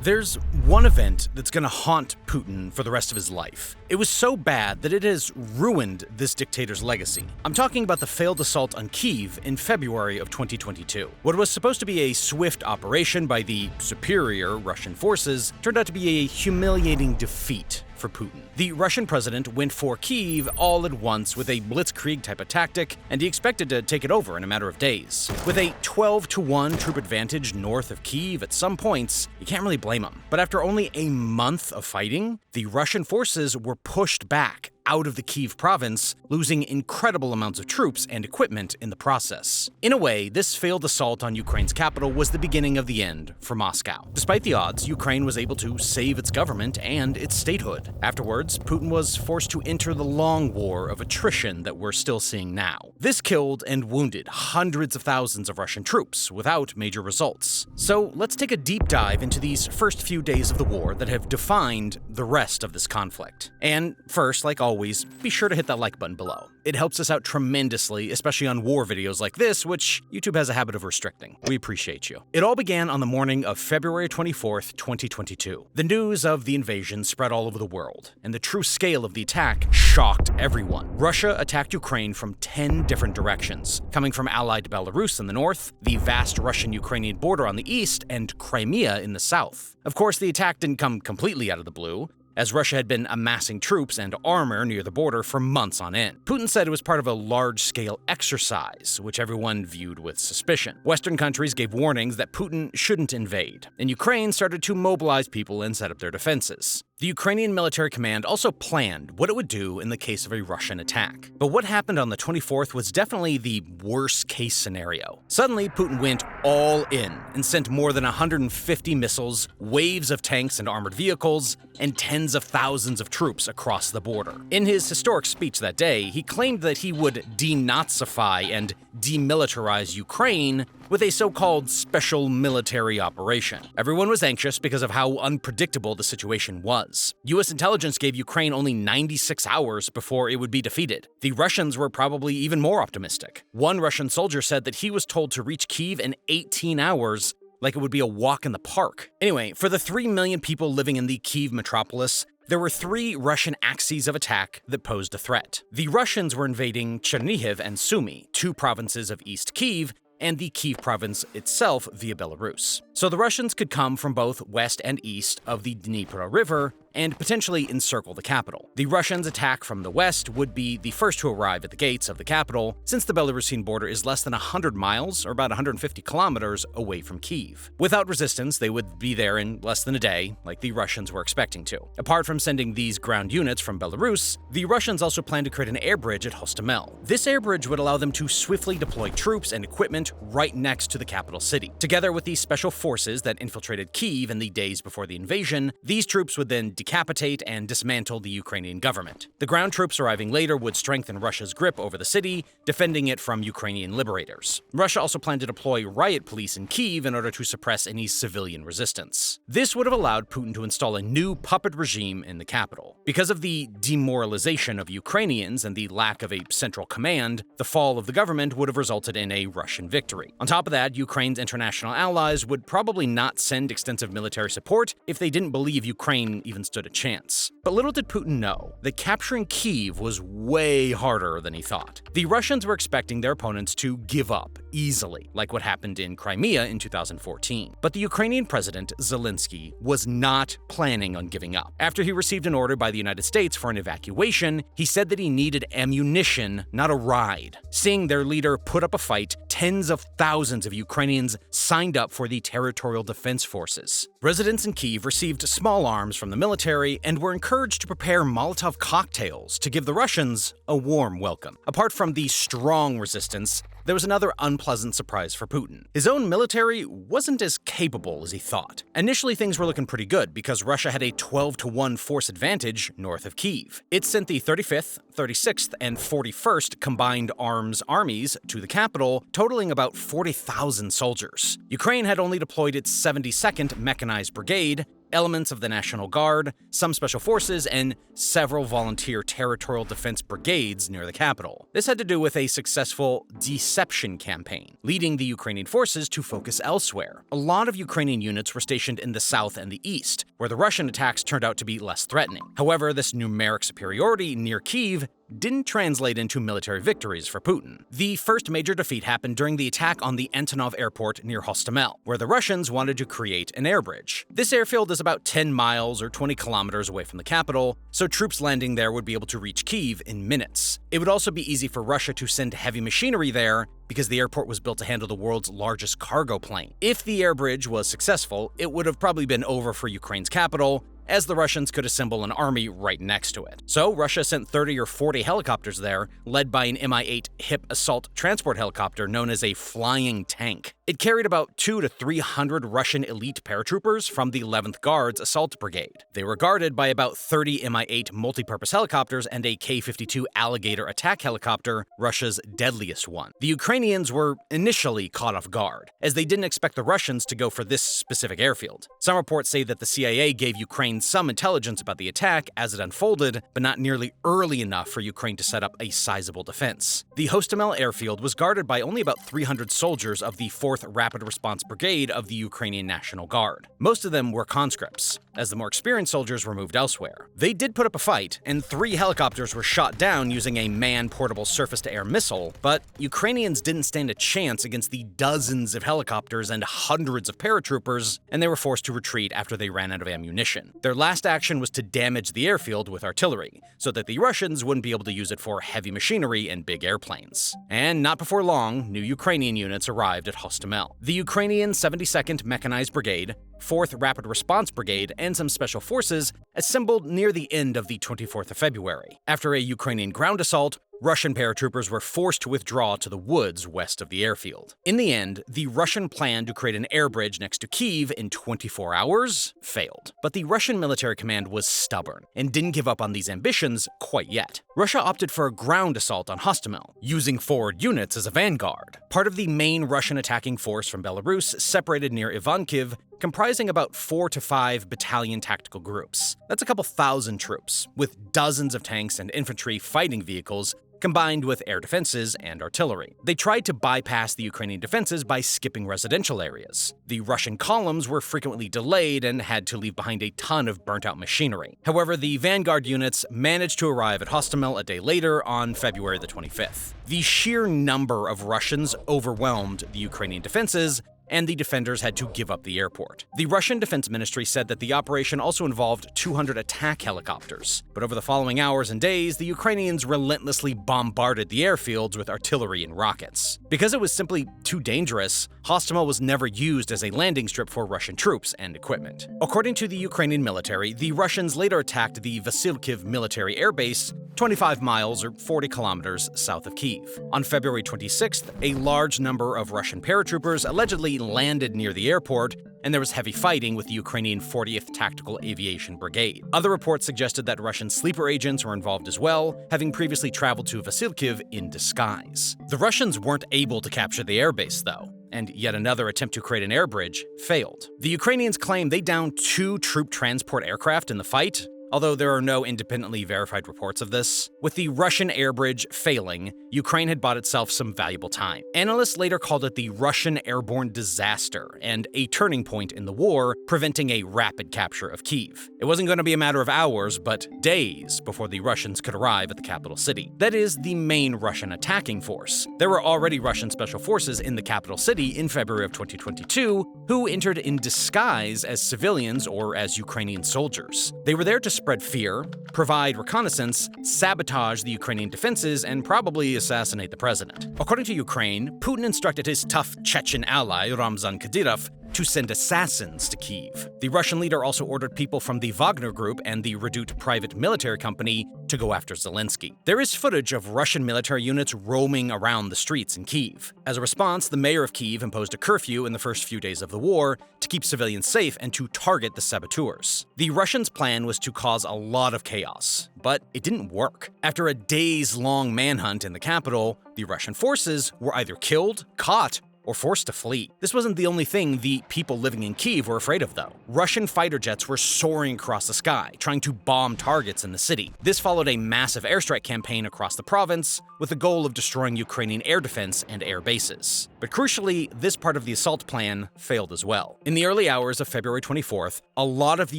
There's one event that's going to haunt Putin for the rest of his life. It was so bad that it has ruined this dictator's legacy. I'm talking about the failed assault on Kyiv in February of 2022. What was supposed to be a swift operation by the superior Russian forces turned out to be a humiliating defeat for Putin. The Russian president went for Kyiv all at once with a blitzkrieg type of tactic, and he expected to take it over in a matter of days. With a 12-1 troop advantage north of Kyiv at some points, you can't really blame him. But after only a month of fighting, the Russian forces were pushed back out of the Kyiv province, losing incredible amounts of troops and equipment in the process. In a way, this failed assault on Ukraine's capital was the beginning of the end for Moscow. Despite the odds, Ukraine was able to save its government and its statehood. Afterwards, Putin was forced to enter the long war of attrition that we're still seeing now. This killed and wounded hundreds of thousands of Russian troops without major results. So let's take a deep dive into these first few days of the war that have defined the rest of this conflict. And first, like always, be sure to hit that like button below. It helps us out tremendously, especially on war videos like this, which YouTube has a habit of restricting. We appreciate you. It all began on the morning of February 24th, 2022. The news of the invasion spread all over the world, and the true scale of the attack shocked everyone. Russia attacked Ukraine from 10 different directions, coming from allied Belarus in the north, the vast Russian-Ukrainian border on the east, and Crimea in the south. Of course, the attack didn't come completely out of the blue, as Russia had been amassing troops and armor near the border for months on end. Putin said it was part of a large-scale exercise, which everyone viewed with suspicion. Western countries gave warnings that Putin shouldn't invade, and Ukraine started to mobilize people and set up their defenses. The Ukrainian military command also planned what it would do in the case of a Russian attack. But what happened on the 24th was definitely the worst-case scenario. Suddenly, Putin went all in and sent more than 150 missiles, waves of tanks and armored vehicles, and tens of thousands of troops across the border. In his historic speech that day, he claimed that he would denazify and demilitarize Ukraine with a so-called special military operation. Everyone was anxious because of how unpredictable the situation was. US intelligence gave Ukraine only 96 hours before it would be defeated. The Russians were probably even more optimistic. One Russian soldier said that he was told to reach Kyiv in 18 hours, like it would be a walk in the park. Anyway, for the 3 million people living in the Kyiv metropolis, there were 3 Russian axes of attack that posed a threat. The Russians were invading Chernihiv and Sumy, 2 provinces of East Kyiv, and the Kyiv province itself via Belarus. So the Russians could come from both west and east of the Dnieper River and potentially encircle the capital. The Russians' attack from the west would be the first to arrive at the gates of the capital, since the Belarusian border is less than 100 miles, or about 150 kilometers, away from Kyiv. Without resistance, they would be there in less than a day, like the Russians were expecting to. Apart from sending these ground units from Belarus, the Russians also planned to create an air bridge at Hostomel. This air bridge would allow them to swiftly deploy troops and equipment right next to the capital city. Together with the special forces that infiltrated Kyiv in the days before the invasion, these troops would then decapitate and dismantle the Ukrainian government. The ground troops arriving later would strengthen Russia's grip over the city, defending it from Ukrainian liberators. Russia also planned to deploy riot police in Kyiv in order to suppress any civilian resistance. This would have allowed Putin to install a new puppet regime in the capital. Because of the demoralization of Ukrainians and the lack of a central command, the fall of the government would have resulted in a Russian victory. On top of that, Ukraine's international allies would probably not send extensive military support if they didn't believe Ukraine even stood a chance. But little did Putin know that capturing Kyiv was way harder than he thought. The Russians were expecting their opponents to give up easily, like what happened in Crimea in 2014. But the Ukrainian president, Zelensky, was not planning on giving up. After he received an order by the United States for an evacuation, he said that he needed ammunition, not a ride. Seeing their leader put up a fight, tens of thousands of Ukrainians signed up for the Territorial Defense Forces. Residents in Kyiv received small arms from the military and were encouraged to prepare Molotov cocktails to give the Russians a warm welcome. Apart from the strong resistance, there was another unpleasant surprise for Putin. His own military wasn't as capable as he thought. Initially, things were looking pretty good because Russia had a 12-1 force advantage north of Kyiv. It sent the 35th, 36th, and 41st combined arms armies to the capital, totaling about 40,000 soldiers. Ukraine had only deployed its 72nd Mechanized Brigade, elements of the National Guard, some special forces, and several volunteer territorial defense brigades near the capital. This had to do with a successful deception campaign, leading the Ukrainian forces to focus elsewhere. A lot of Ukrainian units were stationed in the south and the east, where the Russian attacks turned out to be less threatening. However, this numeric superiority near Kyiv didn't translate into military victories for Putin. The first major defeat happened during the attack on the Antonov airport near Hostomel, where the Russians wanted to create an air bridge. This airfield is about 10 miles or 20 kilometers away from the capital, so troops landing there would be able to reach Kyiv in minutes. It would also be easy for Russia to send heavy machinery there because the airport was built to handle the world's largest cargo plane. If the air bridge was successful, it would have probably been over for Ukraine's capital, as the Russians could assemble an army right next to it. So Russia sent 30 or 40 helicopters there, led by an Mi-8 HIP assault transport helicopter known as a flying tank. It carried about 200 to 300 Russian elite paratroopers from the 11th Guards Assault Brigade. They were guarded by about 30 Mi-8 multipurpose helicopters and a K-52 Alligator attack helicopter, Russia's deadliest one. The Ukrainians were initially caught off guard, as they didn't expect the Russians to go for this specific airfield. Some reports say that the CIA gave Ukraine some intelligence about the attack as it unfolded, but not nearly early enough for Ukraine to set up a sizable defense. The Hostomel airfield was guarded by only about 300 soldiers of the 4th Rapid Response Brigade of the Ukrainian National Guard. Most of them were conscripts, as the more experienced soldiers were moved elsewhere. They did put up a fight, and 3 helicopters were shot down using a man-portable surface-to-air missile, but Ukrainians didn't stand a chance against the dozens of helicopters and hundreds of paratroopers, and they were forced to retreat after they ran out of ammunition. Their last action was to damage the airfield with artillery, so that the Russians wouldn't be able to use it for heavy machinery and big airplanes. And not before long, new Ukrainian units arrived at Hostomel. The Ukrainian 72nd Mechanized Brigade, 4th Rapid Response Brigade, and some special forces assembled near the end of the 24th of February. After a Ukrainian ground assault, Russian paratroopers were forced to withdraw to the woods west of the airfield. In the end, the Russian plan to create an air bridge next to Kyiv in 24 hours failed. But the Russian military command was stubborn and didn't give up on these ambitions quite yet. Russia opted for a ground assault on Hostomel, using forward units as a vanguard. Part of the main Russian attacking force from Belarus separated near Ivankiv, comprising about 4 to 5 battalion tactical groups. That's a couple thousand troops, with dozens of tanks and infantry fighting vehicles, combined with air defenses and artillery. They tried to bypass the Ukrainian defenses by skipping residential areas. The Russian columns were frequently delayed and had to leave behind a ton of burnt-out machinery. However, the vanguard units managed to arrive at Hostomel a day later on February the 25th. The sheer number of Russians overwhelmed the Ukrainian defenses, and the defenders had to give up the airport. The Russian Defense Ministry said that the operation also involved 200 attack helicopters. But over the following hours and days, the Ukrainians relentlessly bombarded the airfields with artillery and rockets. Because it was simply too dangerous, Hostomel was never used as a landing strip for Russian troops and equipment. According to the Ukrainian military, the Russians later attacked the Vasilkiv military airbase, 25 miles or 40 kilometers south of Kyiv. On February 26th, a large number of Russian paratroopers allegedly landed near the airport, and there was heavy fighting with the Ukrainian 40th Tactical Aviation Brigade. Other reports suggested that Russian sleeper agents were involved as well, having previously traveled to Vasilkiv in disguise. The Russians weren't able to capture the airbase, though, and yet another attempt to create an air bridge failed. The Ukrainians claim they downed 2 troop transport aircraft in the fight, although there are no independently verified reports of this. With the Russian air bridge failing, Ukraine had bought itself some valuable time. Analysts later called it the Russian airborne disaster and a turning point in the war, preventing a rapid capture of Kyiv. It wasn't going to be a matter of hours, but days before the Russians could arrive at the capital city. That is, the main Russian attacking force. There were already Russian special forces in the capital city in February of 2022, who entered in disguise as civilians or as Ukrainian soldiers. They were there to spread fear, provide reconnaissance, sabotage the Ukrainian defenses, and probably assassinate the president. According to Ukraine, Putin instructed his tough Chechen ally, Ramzan Kadyrov, to send assassins to Kyiv. The Russian leader also ordered people from the Wagner Group and the Redoubt private military company to go after Zelensky. There is footage of Russian military units roaming around the streets in Kyiv. As a response, the mayor of Kyiv imposed a curfew in the first few days of the war to keep civilians safe and to target the saboteurs. The Russians' plan was to cause a lot of chaos, but it didn't work. After a days-long manhunt in the capital, the Russian forces were either killed, caught, or forced to flee. This wasn't the only thing the people living in Kyiv were afraid of, though. Russian fighter jets were soaring across the sky, trying to bomb targets in the city. This followed a massive airstrike campaign across the province, with the goal of destroying Ukrainian air defense and air bases. But crucially, this part of the assault plan failed as well. In the early hours of February 24th, a lot of the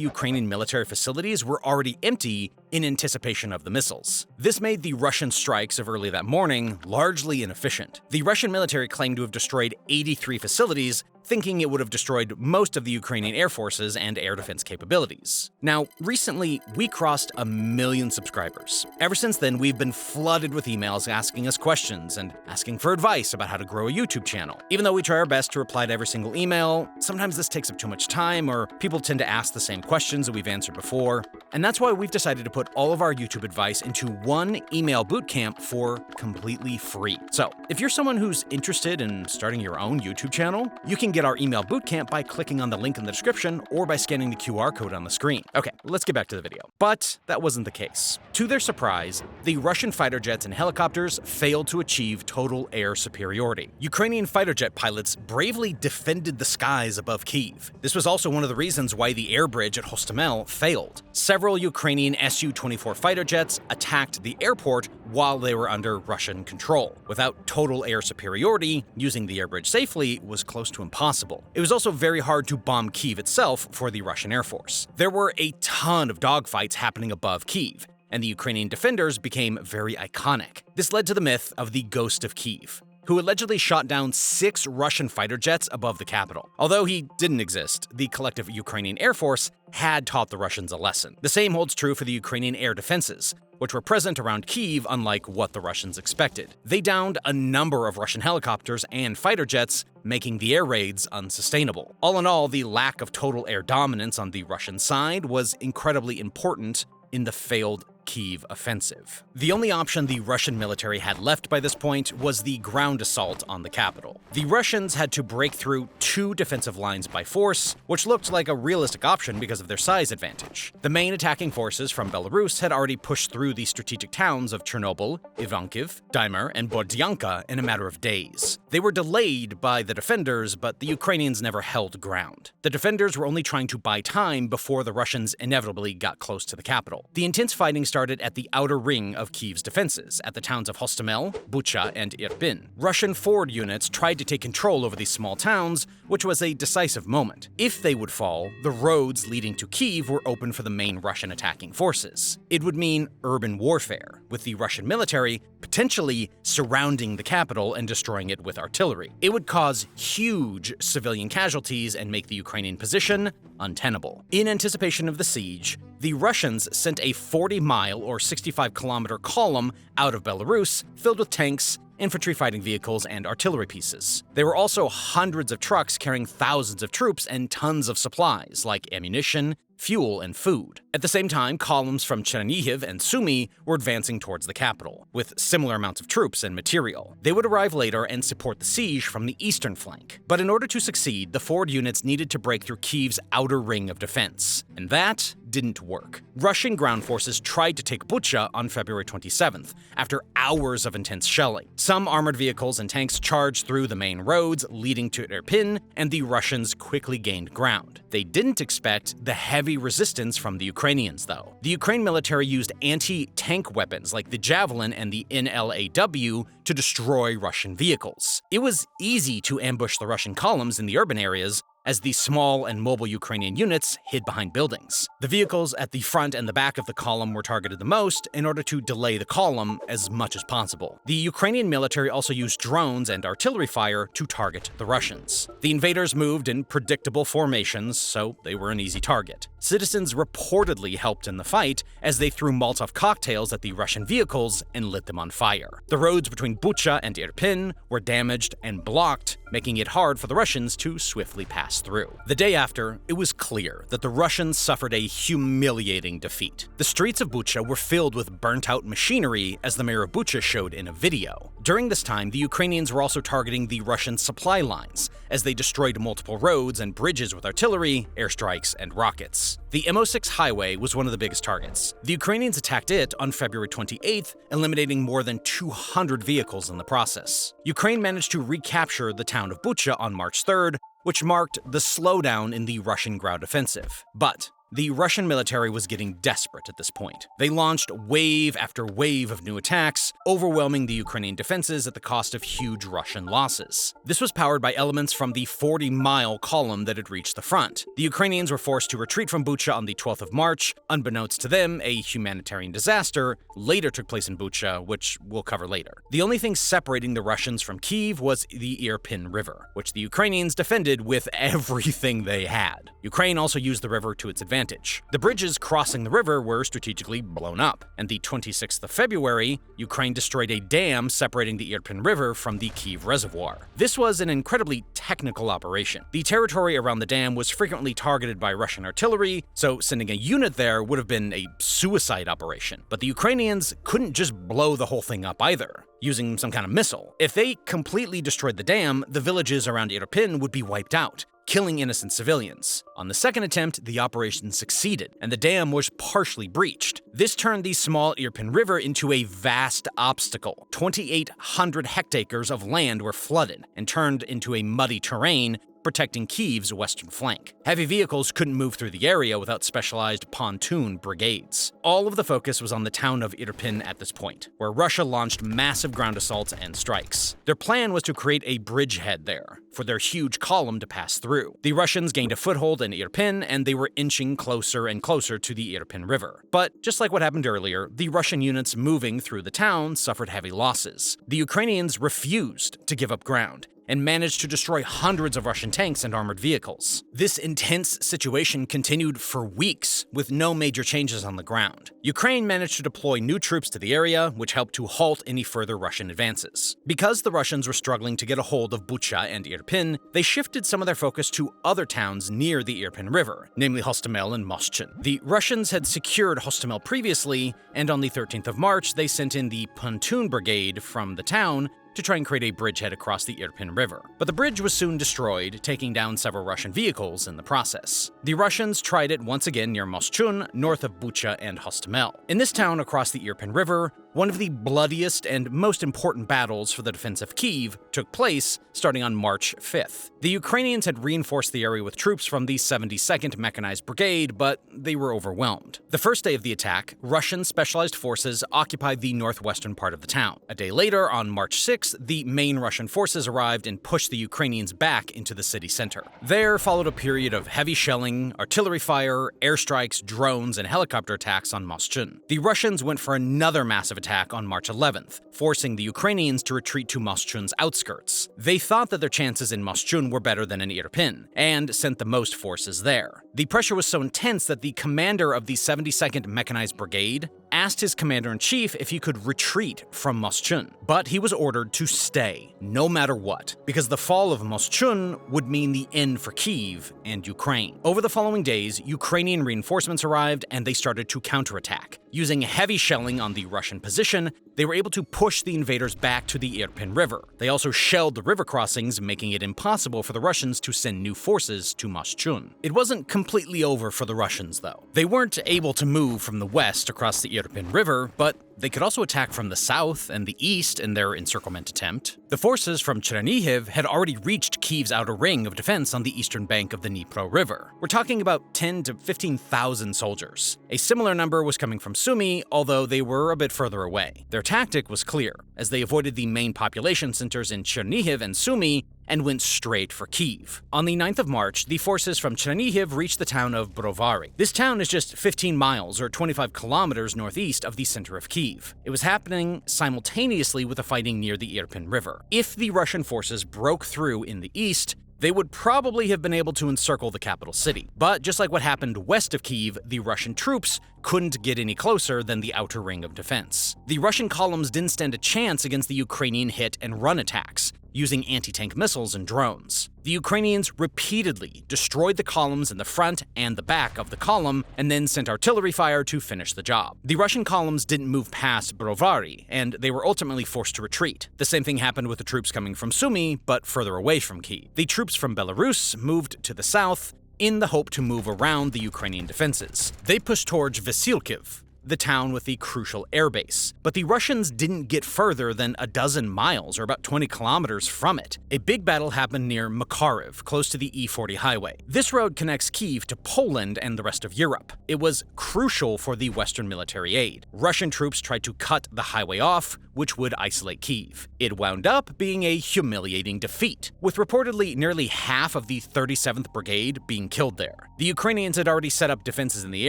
Ukrainian military facilities were already empty in anticipation of the missiles. This made the Russian strikes of early that morning largely inefficient. The Russian military claimed to have destroyed 83 facilities, thinking it would have destroyed most of the Ukrainian air forces and air defense capabilities. Now, recently, we crossed 1 million subscribers. Ever since then, we've been flooded with emails asking us questions and asking for advice about how to grow a YouTube channel. Even though we try our best to reply to every single email, sometimes this takes up too much time, or people tend to ask the same questions that we've answered before. And that's why we've decided to put all of our YouTube advice into one email bootcamp for completely free. So, if you're someone who's interested in starting your own YouTube channel, you can get our email bootcamp by clicking on the link in the description or by scanning the QR code on the screen. Okay, let's get back to the video. But that wasn't the case. To their surprise, the Russian fighter jets and helicopters failed to achieve total air superiority. Ukrainian fighter jet pilots bravely defended the skies above Kyiv. This was also one of the reasons why the air bridge at Hostomel failed. Several Ukrainian Su-24 fighter jets attacked the airport while they were under Russian control. Without total air superiority, using the air bridge safely was close to impossible. It was also very hard to bomb Kyiv itself for the Russian Air Force. There were a ton of dogfights happening above Kyiv, and the Ukrainian defenders became very iconic. This led to the myth of the Ghost of Kyiv, who allegedly shot down 6 Russian fighter jets above the capital. Although he didn't exist, the collective Ukrainian Air Force had taught the Russians a lesson. The same holds true for the Ukrainian air defenses, which were present around Kyiv, unlike what the Russians expected. They downed a number of Russian helicopters and fighter jets, making the air raids unsustainable. All in all, the lack of total air dominance on the Russian side was incredibly important in the failed Kyiv offensive. The only option the Russian military had left by this point was the ground assault on the capital. The Russians had to break through 2 defensive lines by force, which looked like a realistic option because of their size advantage. The main attacking forces from Belarus had already pushed through the strategic towns of Chernobyl, Ivankiv, Dymir, and Bordyanka in a matter of days. They were delayed by the defenders, but the Ukrainians never held ground. The defenders were only trying to buy time before the Russians inevitably got close to the capital. The intense fighting started at the outer ring of Kyiv's defenses, at the towns of Hostomel, Bucha, and Irpin. Russian forward units tried to take control over these small towns, which was a decisive moment. If they would fall, the roads leading to Kyiv were open for the main Russian attacking forces. It would mean urban warfare, with the Russian military potentially surrounding the capital and destroying it with artillery. It would cause huge civilian casualties and make the Ukrainian position untenable. In anticipation of the siege, the Russians sent a 40-mile or 65-kilometer column out of Belarus filled with tanks, infantry fighting vehicles, and artillery pieces. There were also hundreds of trucks carrying thousands of troops and tons of supplies like ammunition, fuel, and food. At the same time, columns from Chernihiv and Sumy were advancing towards the capital, with similar amounts of troops and material. They would arrive later and support the siege from the eastern flank. But in order to succeed, the forward units needed to break through Kyiv's outer ring of defense, and that didn't work. Russian ground forces tried to take Bucha on February 27th, after hours of intense shelling. Some armored vehicles and tanks charged through the main roads leading to Irpin, and the Russians quickly gained ground. They didn't expect the heavy resistance from the Ukrainians, though. The Ukraine military used anti-tank weapons like the Javelin and the NLAW to destroy Russian vehicles. It was easy to ambush the Russian columns in the urban areas, as the small and mobile Ukrainian units hid behind buildings. The vehicles at the front and the back of the column were targeted the most in order to delay the column as much as possible. The Ukrainian military also used drones and artillery fire to target the Russians. The invaders moved in predictable formations, so they were an easy target. Citizens reportedly helped in the fight as they threw Molotov cocktails at the Russian vehicles and lit them on fire. The roads between Bucha and Irpin were damaged and blocked, making it hard for the Russians to swiftly pass through. The day after, it was clear that the Russians suffered a humiliating defeat. The streets of Bucha were filled with burnt-out machinery, as the mayor of Bucha showed in a video. During this time, the Ukrainians were also targeting the Russian supply lines, as they destroyed multiple roads and bridges with artillery, airstrikes, and rockets. defenses. The MO6 highway was one of the biggest targets. The Ukrainians attacked it on February 28th, eliminating more than 200 vehicles in the process. Ukraine managed to recapture the town of Bucha on March 3rd, which marked the slowdown in the Russian ground offensive. But the Russian military was getting desperate at this point. They launched wave after wave of new attacks, overwhelming the Ukrainian defenses at the cost of huge Russian losses. This was powered by elements from the 40-mile column that had reached the front. The Ukrainians were forced to retreat from Bucha on the 12th of March. Unbeknownst to them, a humanitarian disaster later took place in Bucha, which we'll cover later. The only thing separating the Russians from Kyiv was the Irpin River, which the Ukrainians defended with everything they had. Ukraine also used the river to its advantage. The bridges crossing the river were strategically blown up, and the 26th of February, Ukraine destroyed a dam separating the Irpin River from the Kyiv reservoir. This was an incredibly technical operation. The territory around the dam was frequently targeted by Russian artillery, so sending a unit there would have been a suicide operation. But the Ukrainians couldn't just blow the whole thing up either, using some kind of missile. If they completely destroyed the dam, the villages around Irpin would be wiped out, killing innocent civilians. On the second attempt, the operation succeeded, and the dam was partially breached. This turned the small Irpin River into a vast obstacle. 2,800 hectares of land were flooded and turned into a muddy terrain, protecting Kyiv's western flank. Heavy vehicles couldn't move through the area without specialized pontoon brigades. All of the focus was on the town of Irpin at this point, where Russia launched massive ground assaults and strikes. Their plan was to create a bridgehead there for their huge column to pass through. The Russians gained a foothold in Irpin, and they were inching closer and closer to the Irpin River. But just like what happened earlier, the Russian units moving through the town suffered heavy losses. The Ukrainians refused to give up ground and managed to destroy hundreds of Russian tanks and armored vehicles. This intense situation continued for weeks, with no major changes on the ground. Ukraine managed to deploy new troops to the area, which helped to halt any further Russian advances. Because the Russians were struggling to get a hold of Bucha and Irpin, they shifted some of their focus to other towns near the Irpin River, namely Hostomel and Moshchun. The Russians had secured Hostomel previously, and on the 13th of March, they sent in the pontoon brigade from the town to try and create a bridgehead across the Irpin River. But the bridge was soon destroyed, taking down several Russian vehicles in the process. The Russians tried it once again near Moshchun, north of Bucha and Hostomel. In this town across the Irpin River, one of the bloodiest and most important battles for the defense of Kyiv took place starting on March 5th. The Ukrainians had reinforced the area with troops from the 72nd Mechanized Brigade, but they were overwhelmed. The first day of the attack, Russian specialized forces occupied the northwestern part of the town. A day later, on March 6th, the main Russian forces arrived and pushed the Ukrainians back into the city center. There followed a period of heavy shelling, artillery fire, airstrikes, drones, and helicopter attacks on Moshchun. The Russians went for another massive attack on March 11th, forcing the Ukrainians to retreat to Moshchun's outskirts. They thought that their chances in Moshchun were better than in Irpin, and sent the most forces there. The pressure was so intense that the commander of the 72nd Mechanized Brigade asked his commander-in-chief if he could retreat from Moshchun, but he was ordered to stay, no matter what, because the fall of Moshchun would mean the end for Kyiv and Ukraine. Over the following days, Ukrainian reinforcements arrived and they started to counterattack. Using heavy shelling on the Russian position, they were able to push the invaders back to the Irpin River. They also shelled the river crossings, making it impossible for the Russians to send new forces to Moshchun. It wasn't completely over for the Russians, though. They weren't able to move from the west across the Irpin River, but they could also attack from the south and the east in their encirclement attempt. The forces from Chernihiv had already reached Kyiv's outer ring of defense on the eastern bank of the Dnipro River. We're talking about 10 to 15,000 soldiers. A similar number was coming from Sumy, although they were a bit further away. Their tactic was clear, as they avoided the main population centers in Chernihiv and Sumy and went straight for Kyiv. On the 9th of March, the forces from Chernihiv reached the town of Brovary. This town is just 15 miles or 25 kilometers northeast of the center of Kyiv. It was happening simultaneously with the fighting near the Irpin River. If the Russian forces broke through in the east, they would probably have been able to encircle the capital city. But just like what happened west of Kyiv, the Russian troops couldn't get any closer than the outer ring of defense. The Russian columns didn't stand a chance against the Ukrainian hit and run attacks, using anti-tank missiles and drones. The Ukrainians repeatedly destroyed the columns in the front and the back of the column, and then sent artillery fire to finish the job. The Russian columns didn't move past Brovary, and they were ultimately forced to retreat. The same thing happened with the troops coming from Sumy, but further away from Kyiv. The troops from Belarus moved to the south, in the hope to move around the Ukrainian defenses. They pushed towards Vasilkiv, the town with the crucial airbase. But the Russians didn't get further than a dozen miles, or about 20 kilometers from it. A big battle happened near Makariv, close to the E40 highway. This road connects Kyiv to Poland and the rest of Europe. It was crucial for the Western military aid. Russian troops tried to cut the highway off, which would isolate Kyiv. It wound up being a humiliating defeat, with reportedly nearly half of the 37th Brigade being killed there. The Ukrainians had already set up defenses in the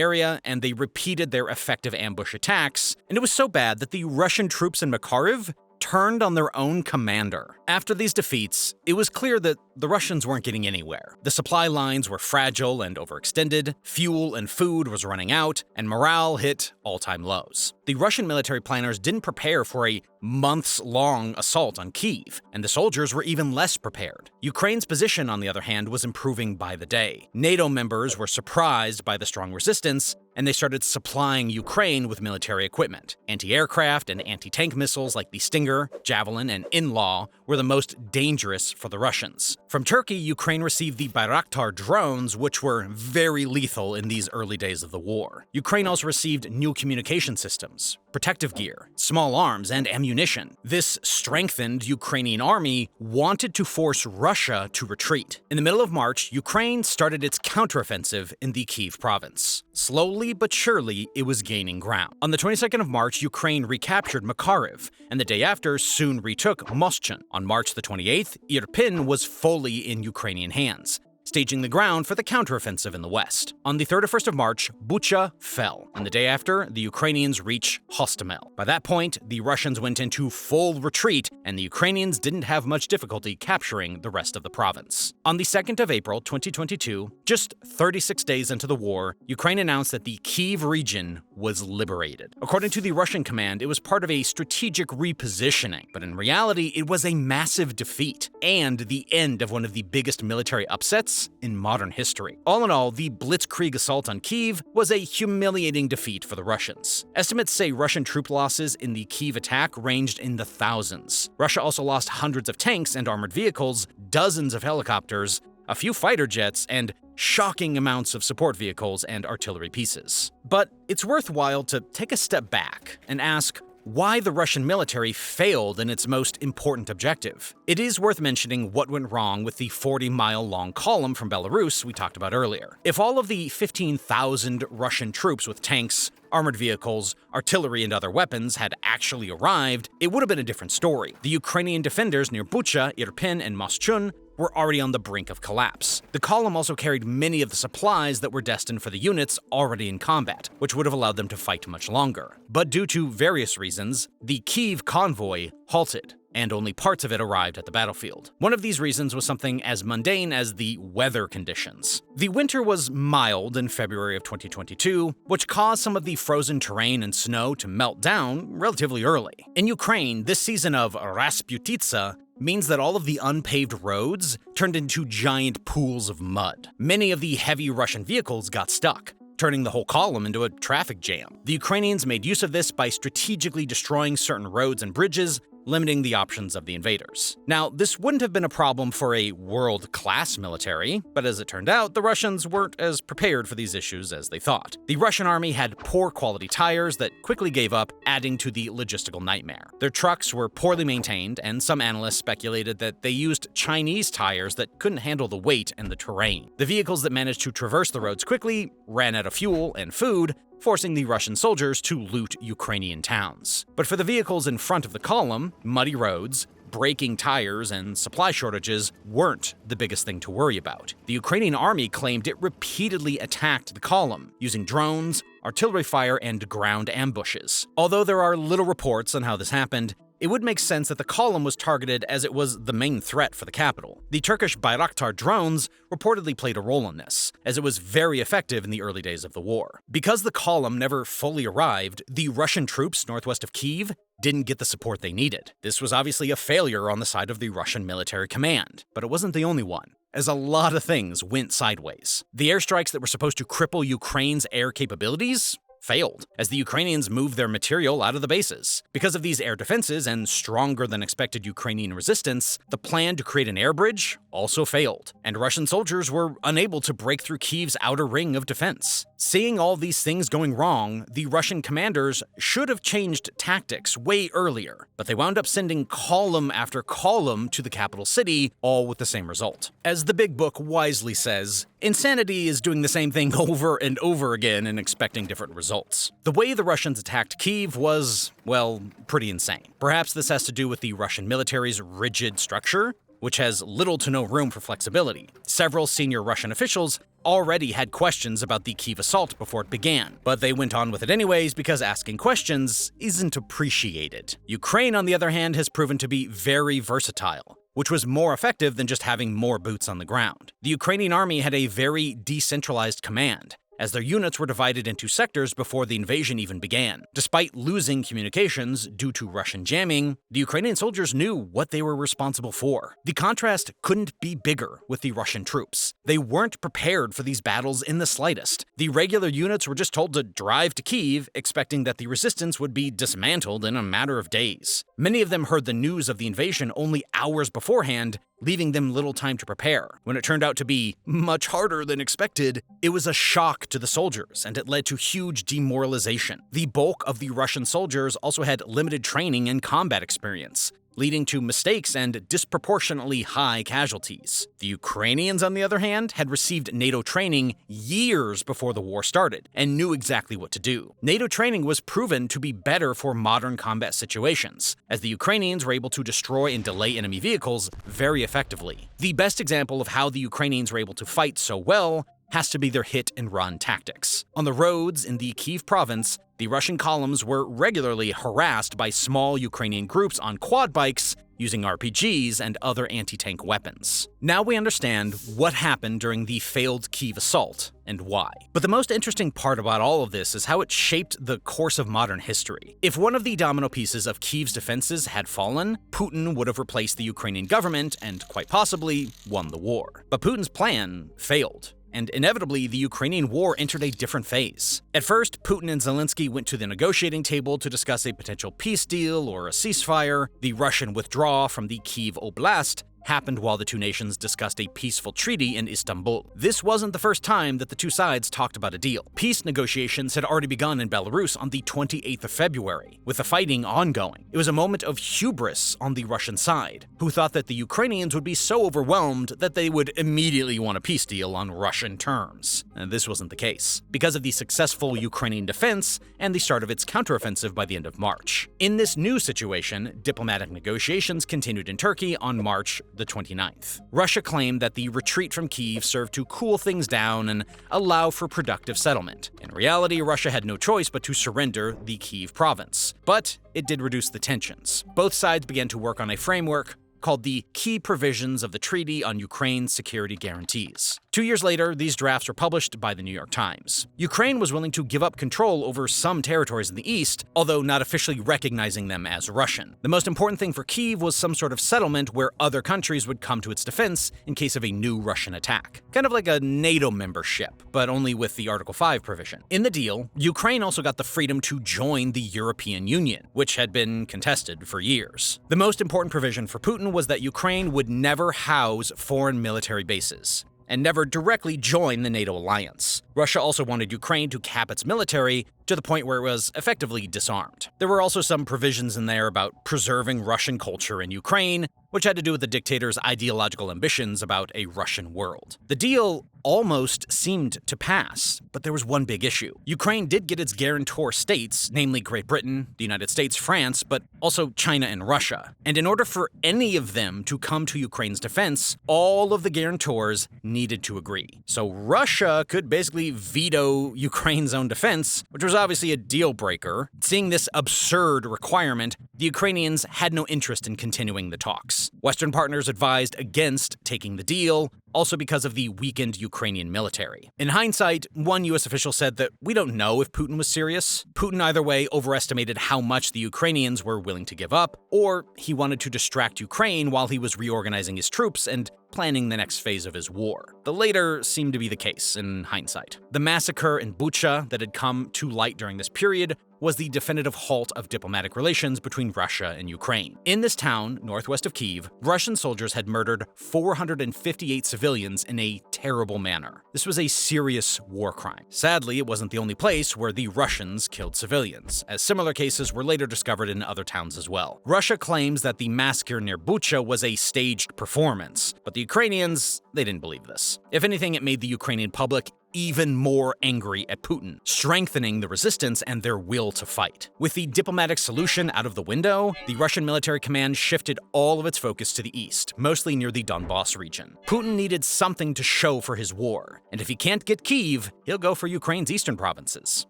area, and they repeated their effective ambush attacks, and it was so bad that the Russian troops in Makariv turned on their own commander. After these defeats, it was clear that the Russians weren't getting anywhere. The supply lines were fragile and overextended, fuel and food was running out, and morale hit all-time lows. The Russian military planners didn't prepare for a months-long assault on Kyiv, and the soldiers were even less prepared. Ukraine's position, on the other hand, was improving by the day. NATO members were surprised by the strong resistance, and they started supplying Ukraine with military equipment. Anti-aircraft and anti-tank missiles like the Stinger, Javelin, and Inlaw were the most dangerous for the Russians. From Turkey, Ukraine received the Bayraktar drones, which were very lethal in these early days of the war. Ukraine also received new communication systems, protective gear, small arms, and ammunition. This strengthened Ukrainian army wanted to force Russia to retreat. In the middle of March, Ukraine started its counteroffensive in the Kyiv province. Slowly but surely, it was gaining ground. On the 22nd of March, Ukraine recaptured Makariv, and the day after soon retook Moschun. On March the 28th, Irpin was fully in Ukrainian hands, staging the ground for the counteroffensive in the west. On the 31st of March, Bucha fell, and the day after, the Ukrainians reached Hostomel. By that point, the Russians went into full retreat, and the Ukrainians didn't have much difficulty capturing the rest of the province. On the 2nd of April 2022, just 36 days into the war, Ukraine announced that the Kyiv region was liberated. According to the Russian command, it was part of a strategic repositioning, but in reality, it was a massive defeat, and the end of one of the biggest military upsets in modern history. All in all, the blitzkrieg assault on Kyiv was a humiliating defeat for the Russians. Estimates say Russian troop losses in the Kyiv attack ranged in the thousands. Russia also lost hundreds of tanks and armored vehicles, dozens of helicopters, a few fighter jets, and shocking amounts of support vehicles and artillery pieces. But it's worthwhile to take a step back and ask why the Russian military failed in its most important objective. It is worth mentioning what went wrong with the 40-mile-long column from Belarus we talked about earlier. If all of the 15,000 Russian troops with tanks, armored vehicles, artillery, and other weapons had actually arrived, it would have been a different story. The Ukrainian defenders near Bucha, Irpin, and Moschun were already on the brink of collapse. The column also carried many of the supplies that were destined for the units already in combat, which would have allowed them to fight much longer. But due to various reasons, the Kyiv convoy halted, and only parts of it arrived at the battlefield. One of these reasons was something as mundane as the weather conditions. The winter was mild in February of 2022, which caused some of the frozen terrain and snow to melt down relatively early. In Ukraine, this season of Rasputitsa means that all of the unpaved roads turned into giant pools of mud. Many of the heavy Russian vehicles got stuck, turning the whole column into a traffic jam. The Ukrainians made use of this by strategically destroying certain roads and bridges, limiting the options of the invaders. Now, this wouldn't have been a problem for a world-class military, but as it turned out, the Russians weren't as prepared for these issues as they thought. The Russian army had poor quality tires that quickly gave up, adding to the logistical nightmare. Their trucks were poorly maintained, and some analysts speculated that they used Chinese tires that couldn't handle the weight and the terrain. The vehicles that managed to traverse the roads quickly ran out of fuel and food, forcing the Russian soldiers to loot Ukrainian towns. But for the vehicles in front of the column, muddy roads, breaking tires, and supply shortages weren't the biggest thing to worry about. The Ukrainian army claimed it repeatedly attacked the column, using drones, artillery fire, and ground ambushes. Although there are little reports on how this happened, it would make sense that the column was targeted as it was the main threat for the capital. The Turkish Bayraktar drones reportedly played a role in this, as it was very effective in the early days of the war. Because the column never fully arrived, the Russian troops northwest of Kyiv didn't get the support they needed. This was obviously a failure on the side of the Russian military command, but it wasn't the only one, as a lot of things went sideways. The airstrikes that were supposed to cripple Ukraine's air capabilities failed, as the Ukrainians moved their material out of the bases. Because of these air defenses and stronger than expected Ukrainian resistance, the plan to create an air bridge also failed, and Russian soldiers were unable to break through Kyiv's outer ring of defense. Seeing all these things going wrong, the Russian commanders should have changed tactics way earlier, but they wound up sending column after column to the capital city, all with the same result. As the Big Book wisely says, insanity is doing the same thing over and over again and expecting different results. The way the Russians attacked Kyiv was, well, pretty insane. Perhaps this has to do with the Russian military's rigid structure, which has little to no room for flexibility. Several senior Russian officials already had questions about the Kyiv assault before it began, but they went on with it anyways because asking questions isn't appreciated. Ukraine, on the other hand, has proven to be very versatile, which was more effective than just having more boots on the ground. The Ukrainian army had a very decentralized command, as their units were divided into sectors before the invasion even began. Despite losing communications due to Russian jamming, the Ukrainian soldiers knew what they were responsible for. The contrast couldn't be bigger with the Russian troops. They weren't prepared for these battles in the slightest. The regular units were just told to drive to Kyiv, expecting that the resistance would be dismantled in a matter of days. Many of them heard the news of the invasion only hours beforehand, leaving them little time to prepare. When it turned out to be much harder than expected, it was a shock to the soldiers, and it led to huge demoralization. The bulk of the Russian soldiers also had limited training and combat experience, leading to mistakes and disproportionately high casualties. The Ukrainians, on the other hand, had received NATO training years before the war started and knew exactly what to do. NATO training was proven to be better for modern combat situations, as the Ukrainians were able to destroy and delay enemy vehicles very effectively. The best example of how the Ukrainians were able to fight so well has to be their hit-and-run tactics. On the roads in the Kyiv province, the Russian columns were regularly harassed by small Ukrainian groups on quad bikes using RPGs and other anti-tank weapons. Now we understand what happened during the failed Kyiv assault and why. But the most interesting part about all of this is how it shaped the course of modern history. If one of the domino pieces of Kyiv's defenses had fallen, Putin would have replaced the Ukrainian government and quite possibly won the war. But Putin's plan failed, and inevitably, the Ukrainian war entered a different phase. At first, Putin and Zelensky went to the negotiating table to discuss a potential peace deal or a ceasefire. The Russian withdrawal from the Kyiv Oblast happened while the two nations discussed a peaceful treaty in Istanbul. This wasn't the first time that the two sides talked about a deal. Peace negotiations had already begun in Belarus on the 28th of February, with the fighting ongoing. It was a moment of hubris on the Russian side, who thought that the Ukrainians would be so overwhelmed that they would immediately want a peace deal on Russian terms. And this wasn't the case, because of the successful Ukrainian defense and the start of its counteroffensive by the end of March. In this new situation, diplomatic negotiations continued in Turkey on March the 29th. Russia claimed that the retreat from Kyiv served to cool things down and allow for productive settlement. In reality, Russia had no choice but to surrender the Kyiv province. But it did reduce the tensions. Both sides began to work on a framework called the Key Provisions of the Treaty on Ukraine's Security Guarantees. 2 years later, these drafts were published by the New York Times. Ukraine was willing to give up control over some territories in the east, although not officially recognizing them as Russian. The most important thing for Kyiv was some sort of settlement where other countries would come to its defense in case of a new Russian attack. Kind of like a NATO membership, but only with the Article 5 provision. In the deal, Ukraine also got the freedom to join the European Union, which had been contested for years. The most important provision for Putin was that Ukraine would never house foreign military bases and never directly join the NATO alliance. Russia also wanted Ukraine to cap its military to the point where it was effectively disarmed. There were also some provisions in there about preserving Russian culture in Ukraine, which had to do with the dictator's ideological ambitions about a Russian world. The deal almost seemed to pass, but there was one big issue. Ukraine did get its guarantor states, namely Great Britain, the United States, France, but also China and Russia. And in order for any of them to come to Ukraine's defense, all of the guarantors needed to agree. So Russia could basically veto Ukraine's own defense, which was obviously a deal breaker. Seeing this absurd requirement, the Ukrainians had no interest in continuing the talks. Western partners advised against taking the deal, also because of the weakened Ukrainian military. In hindsight, one US official said that we don't know if Putin was serious. Putin either way overestimated how much the Ukrainians were willing to give up, or he wanted to distract Ukraine while he was reorganizing his troops and planning the next phase of his war. The later seemed to be the case in hindsight. The massacre in Bucha that had come to light during this period was the definitive halt of diplomatic relations between Russia and Ukraine. In this town, northwest of Kyiv, Russian soldiers had murdered 458 civilians in a terrible manner. This was a serious war crime. Sadly, it wasn't the only place where the Russians killed civilians, as similar cases were later discovered in other towns as well. Russia claims that the massacre near Bucha was a staged performance, but the Ukrainians, they didn't believe this. If anything, it made the Ukrainian public even more angry at Putin, strengthening the resistance and their will to fight. With the diplomatic solution out of the window, the Russian military command shifted all of its focus to the east, mostly near the Donbas region. Putin needed something to show for his war, and if he can't get Kyiv, he'll go for Ukraine's eastern provinces.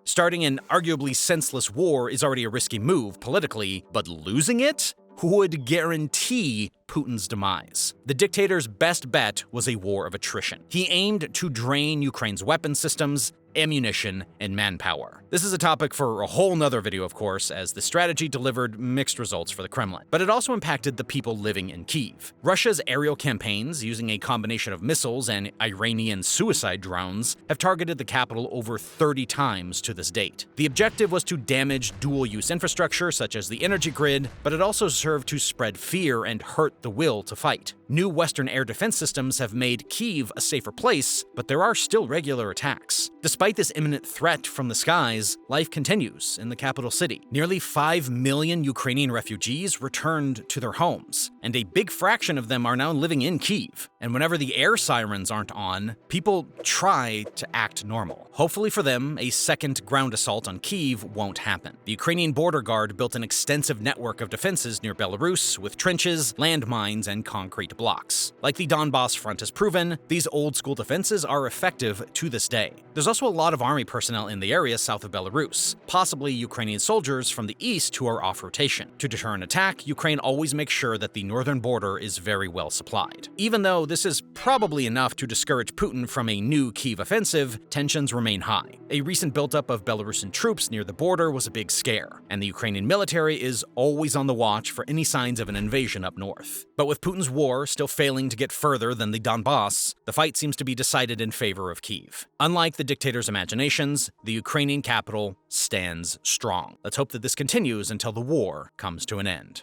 Starting an arguably senseless war is already a risky move politically, but losing it would guarantee Putin's demise. The dictator's best bet was a war of attrition. He aimed to drain Ukraine's weapon systems, ammunition, and manpower. This is a topic for a whole nother video, of course, as the strategy delivered mixed results for the Kremlin. But it also impacted the people living in Kyiv. Russia's aerial campaigns, using a combination of missiles and Iranian suicide drones, have targeted the capital over 30 times to this date. The objective was to damage dual-use infrastructure, such as the energy grid, but it also served to spread fear and hurt the will to fight. New Western air defense systems have made Kyiv a safer place, but there are still regular attacks. Despite this imminent threat from the skies, life continues in the capital city. Nearly 5 million Ukrainian refugees returned to their homes, and a big fraction of them are now living in Kyiv. And whenever the air sirens aren't on, people try to act normal. Hopefully for them, a second ground assault on Kyiv won't happen. The Ukrainian border guard built an extensive network of defenses near Belarus with trenches, landmines, and concrete blocks. Like the Donbas front has proven, these old-school defenses are effective to this day. There's also a lot of army personnel in the area south of Belarus, possibly Ukrainian soldiers from the east who are off rotation. To deter an attack, Ukraine always makes sure that the northern border is very well supplied. Even though this is probably enough to discourage Putin from a new Kyiv offensive, tensions remain high. A recent buildup of Belarusian troops near the border was a big scare, and the Ukrainian military is always on the watch for any signs of an invasion up north. But with Putin's war still failing to get further than the Donbas, the fight seems to be decided in favor of Kyiv. Unlike the dictator's imaginations, the Ukrainian capital stands strong. Let's hope that this continues until the war comes to an end.